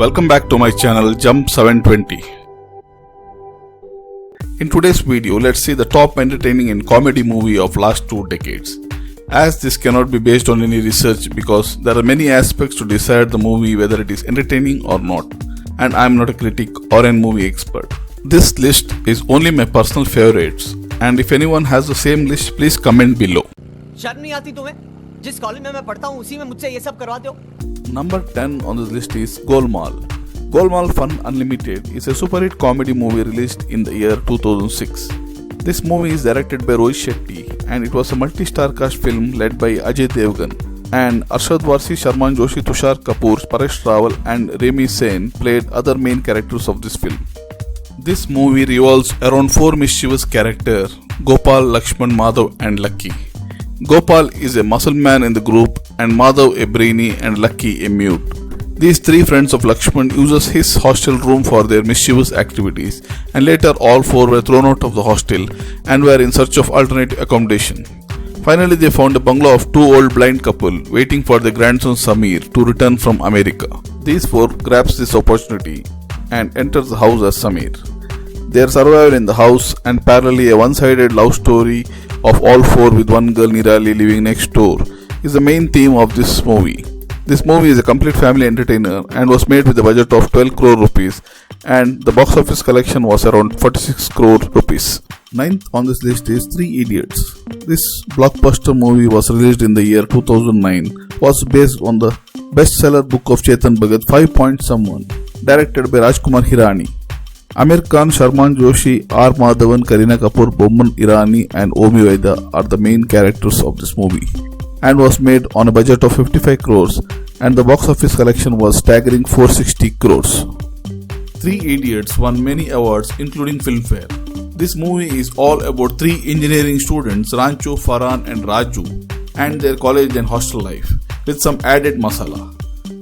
Welcome back to my channel Jump 720. In today's video, let's see the top entertaining and comedy movie of last 2 decades. As this cannot be based on any research because there are many aspects to decide the movie whether it is entertaining or not, and I am not a critic or a movie expert. This list is only my personal favorites, and if anyone has the same list, please comment below. शर्म नहीं आती तुम्हें? जिस college में मैं पढ़ता हूँ उसी में मुझसे ये सब करवाते हो? Number 10 on this list is Golmaal. Golmaal Fun Unlimited is a super hit comedy movie released in the year 2006. This movie is directed by Rohit Shetty and it was a multi-star cast film led by Ajay Devgan. And Arshad Varsi, Sharman Joshi, Tushar Kapoor, Paresh Rawal and Remy Sen played other main characters of this film. This movie revolves around 4 mischievous characters: Gopal, Lakshman, Madhav and Lucky. Gopal is a muscle man in the group and Madhav a brainy and Lucky a mute. These 3 friends of Lakshman uses his hostel room for their mischievous activities, and later all 4 were thrown out of the hostel and were in search of alternative accommodation. Finally they found a bungalow of 2 old blind couple waiting for their grandson Samir to return from America. These 4 grabs this opportunity and enters the house as Samir. Their survival in the house and parallelly a one-sided love story of all 4 with one girl Nirali living next door is the main theme of this movie. This movie is a complete family entertainer and was made with a budget of 12 crore rupees, and the box office collection was around 46 crore rupees. 9th on this list is 3 Idiots. This blockbuster movie was released in the year 2009, was based on the bestseller book of Chetan Bhagat 5 Point Someone, directed by Rajkumar Hirani. Amir Khan, Sharman Joshi, R. Madhavan, Kareena Kapoor, Bomman Irani and Omi Vaida are the main characters of this movie, and was made on a budget of 55 crores, and the box office collection was staggering 460 crores. 3 Idiots won many awards including Filmfare. This movie is all about 3 engineering students, Rancho, Farhan and Raju, and their college and hostel life, with some added masala.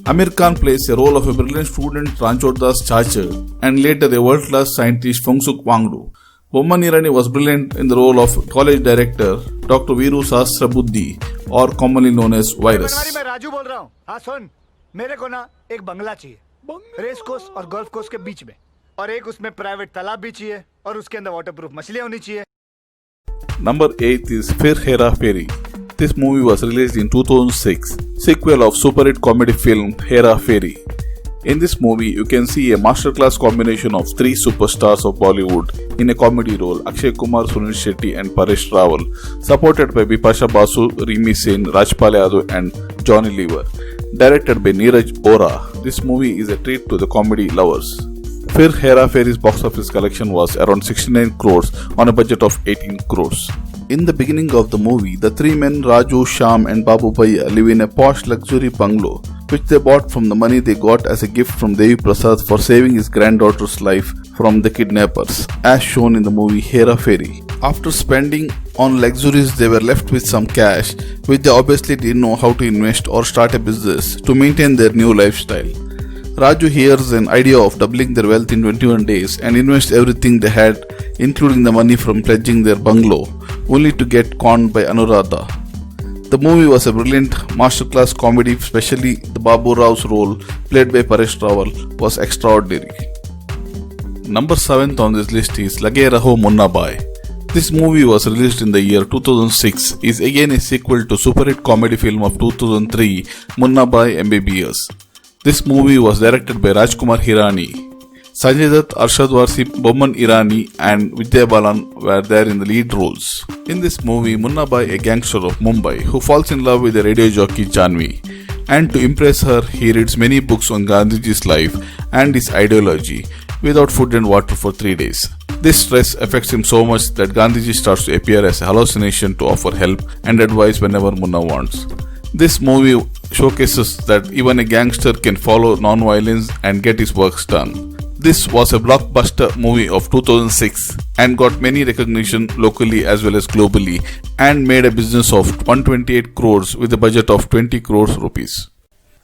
Amir Khan plays the role of a brilliant student, Rancho Das Chachar, and later a world-class scientist, Phungsuk Wangdu. Bomman Irani was brilliant in the role of college director, Dr. Veeru Sahasrabuddhe, or commonly known as Virus. मैं राजू बोल रहा हूँ। हाँ सुन, मेरे को ना एक बंगला चाहिए, रेस कोर्स और गोल्फ कोर्स के बीच में, और एक उसमें प्राइवेट तालाब भी चाहिए, और उसके अंदर वाटरप्रूफ मछलियाँ होनी चाहिए। Number 8 is Hera Pheri. This movie was released in 2006, sequel of super hit comedy film Hera Pheri. In this movie, you can see a masterclass combination of 3 superstars of Bollywood in a comedy role: Akshay Kumar, Sunil Shetty and Paresh Rawal, supported by Bipasha Basu, Remy Sen, Rajpal Yadav and Johnny Lever. Directed by Neeraj Ora, this movie is a treat to the comedy lovers. Hera Pheri's box office collection was around 69 crores on a budget of 18 crores. In the beginning of the movie, the 3 men Raju, Sham and Babu Bhaiya live in a posh luxury bungalow, which they bought from the money they got as a gift from Devi Prasad for saving his granddaughter's life from the kidnappers, as shown in the movie Hera Pheri. After spending on luxuries, they were left with some cash, which they obviously didn't know how to invest or start a business to maintain their new lifestyle. Raju hears an idea of doubling their wealth in 21 days and invests everything they had, including the money from pledging their bungalow, only to get conned by Anuradha. The movie was a brilliant masterclass comedy, especially the Babu Rao's role, played by Paresh Rawal, was extraordinary. Number 7th on this list is Lage Raho Munnabai. This movie was released in the year 2006, is again a sequel to super hit comedy film of 2003, Munnabai MBBS. This movie was directed by Rajkumar Hirani. Sanjay Dutt, Arshad Varsi, Bomman Irani and Vidya Balan were there in the lead roles. In this movie, Munnabai, a gangster of Mumbai who falls in love with a radio jockey Janvi, and to impress her, he reads many books on Gandhiji's life and his ideology without food and water for 3 days. This stress affects him so much that Gandhiji starts to appear as a hallucination to offer help and advice whenever Munna wants. This movie showcases that even a gangster can follow non-violence and get his works done. This was a blockbuster movie of 2006 and got many recognition locally as well as globally, and made a business of 128 crores with a budget of 20 crores rupees.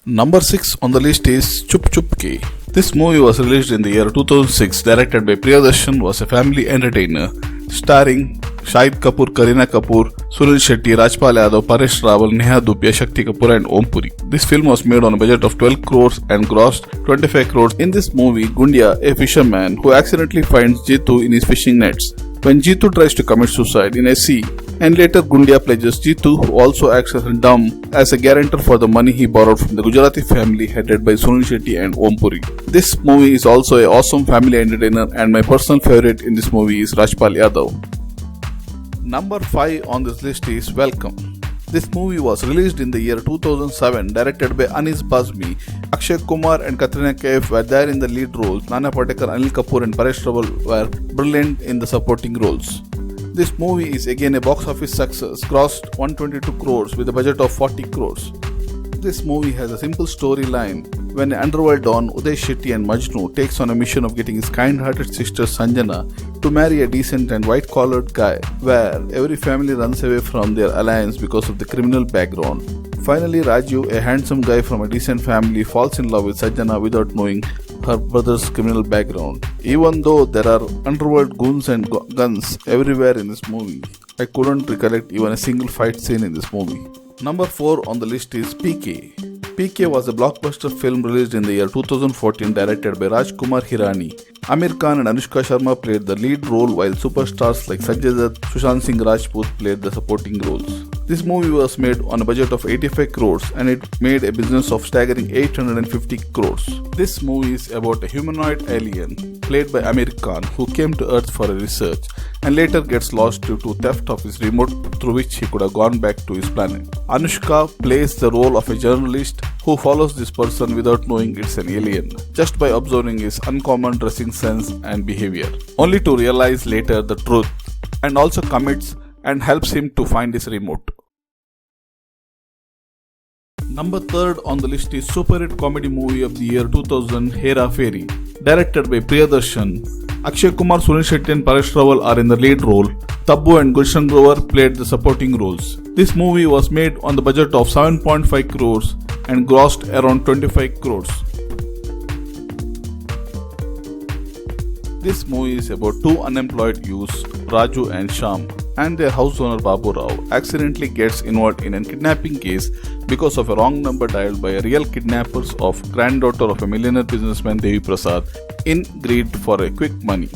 Number 6 on the list is Chupke Chupke. This movie was released in the year 2006, directed by Priyadarshan, was a family entertainer, starring Shahid Kapoor, Kareena Kapoor, Sunil Shetty, Rajpal Yadav, Paresh Rawal, Neha Dubey, Shakti Kapoor and Om Puri. This film was made on a budget of 12 crores and grossed 25 crores. In this movie, Gundia, a fisherman who accidentally finds Jitu in his fishing nets. When Jitu tries to commit suicide in a sea, and later Gundia pledges Jitu, who also acts as a dumb, as a guarantor for the money he borrowed from the Gujarati family headed by Sunil Shetty and Om Puri. This movie is also an awesome family entertainer, and my personal favorite in this movie is Rajpal Yadav. Number 5 on this list is Welcome. This movie was released in the year 2007, directed by Anis Bazmi. Akshay Kumar and Katrina Kaif were there in the lead roles. Nana Patekar, Anil Kapoor and Paresh Rawal were brilliant in the supporting roles. This movie is again a box office success, grossed 122 crores with a budget of 40 crores. This movie has a simple storyline when an underworld don, Uday Shetty and Majnu, takes on a mission of getting his kind-hearted sister Sanjana to marry a decent and white-collared guy, where every family runs away from their alliance because of the criminal background. Finally, Raju, a handsome guy from a decent family, falls in love with Sanjana without knowing her brother's criminal background. Even though there are underworld goons and guns everywhere in this movie, I couldn't recollect even a single fight scene in this movie. Number 4 on the list is PK. PK was a blockbuster film released in the year 2014, directed by Rajkumar Hirani. Amir Khan and Anushka Sharma played the lead role, while superstars like Sanjay Dutt, Sushant Singh Rajput played the supporting roles. This movie was made on a budget of 85 crores and it made a business of staggering 850 crores. This movie is about a humanoid alien played by Amir Khan who came to Earth for a research and later gets lost due to theft of his remote through which he could have gone back to his planet. Anushka plays the role of a journalist who follows this person without knowing it's an alien, just by observing his uncommon dressing sense and behavior, only to realize later the truth, and also commits and helps him to find his remote. Number 3 on the list is super hit comedy movie of the year 2000, Hera Pheri. Directed by Priyadarshan, Akshay Kumar, Sunil Shetty and Paresh Rawal are in the lead role. Tabbu and Gulshan Grover played the supporting roles. This movie was made on the budget of 7.5 crores and grossed around 25 crores. This movie is about two unemployed youths, Raju and Shyam, and their house owner Babu Rao accidentally gets involved in a kidnapping case because of a wrong number dialed by a real kidnappers of granddaughter of a millionaire businessman Devi Prasad in greed for a quick money.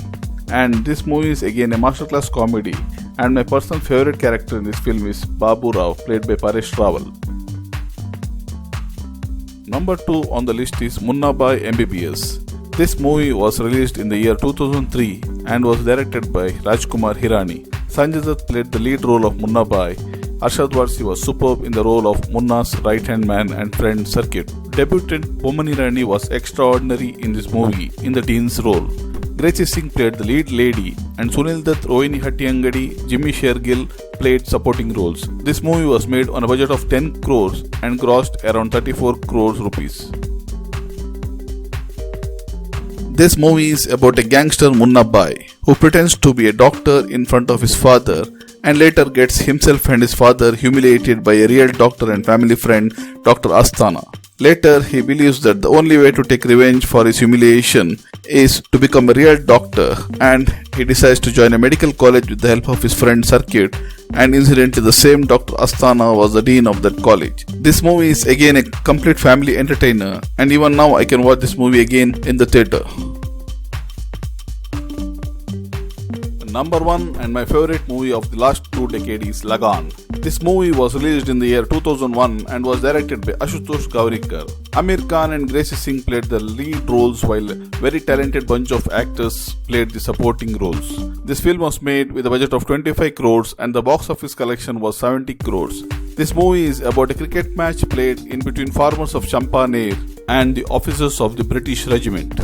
And this movie is again a masterclass comedy, and my personal favorite character in this film is Babu Rao, played by Paresh Rawal. Number 2 on the list is Munnabai MBBS. This movie was released in the year 2003 and was directed by Rajkumar Hirani. Sanjay Dutt played the lead role of Munnabai. Arshad Varsi was superb in the role of Munna's right-hand man and friend Circuit. Debutant Bomani Rani was extraordinary in this movie in the teen's role. Gracie Singh played the lead lady, and Sunil Dutt, Rohini Hattiangadi, Jimmy Shergill played supporting roles. This movie was made on a budget of 10 crores and grossed around 34 crores rupees. This movie is about a gangster Munnabai who pretends to be a doctor in front of his father and later gets himself and his father humiliated by a real doctor and family friend, Dr. Asthana. Later, he believes that the only way to take revenge for his humiliation is to become a real doctor, and he decides to join a medical college with the help of his friend Circuit, and incidentally the same Dr. Asthana was the dean of that college. This movie is again a complete family entertainer, and even now I can watch this movie again in the theatre. Number 1 and my favorite movie of the last 2 decades is Lagaan. This movie was released in the year 2001 and was directed by Ashutosh Gowrikar. Amir Khan and Gracie Singh played the lead roles while a very talented bunch of actors played the supporting roles. This film was made with a budget of 25 crores and the box office collection was 70 crores. This movie is about a cricket match played in between farmers of Champaner and the officers of the British regiment.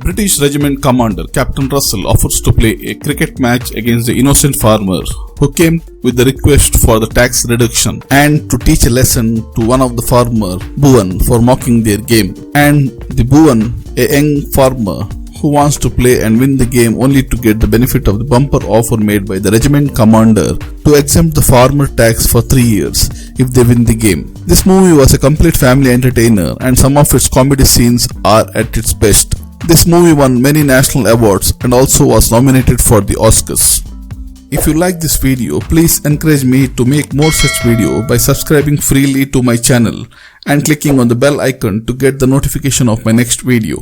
British regiment commander Captain Russell offers to play a cricket match against the innocent farmer who came with the request for the tax reduction and to teach a lesson to one of the farmer, Bhuvan, for mocking their game. And the Bhuvan, a young farmer who wants to play and win the game only to get the benefit of the bumper offer made by the regiment commander to exempt the farmer tax for 3 years if they win the game. This movie was a complete family entertainer and some of its comedy scenes are at its best. This movie won many national awards and also was nominated for the Oscars. If you like this video, please encourage me to make more such videos by subscribing freely to my channel and clicking on the bell icon to get the notification of my next video.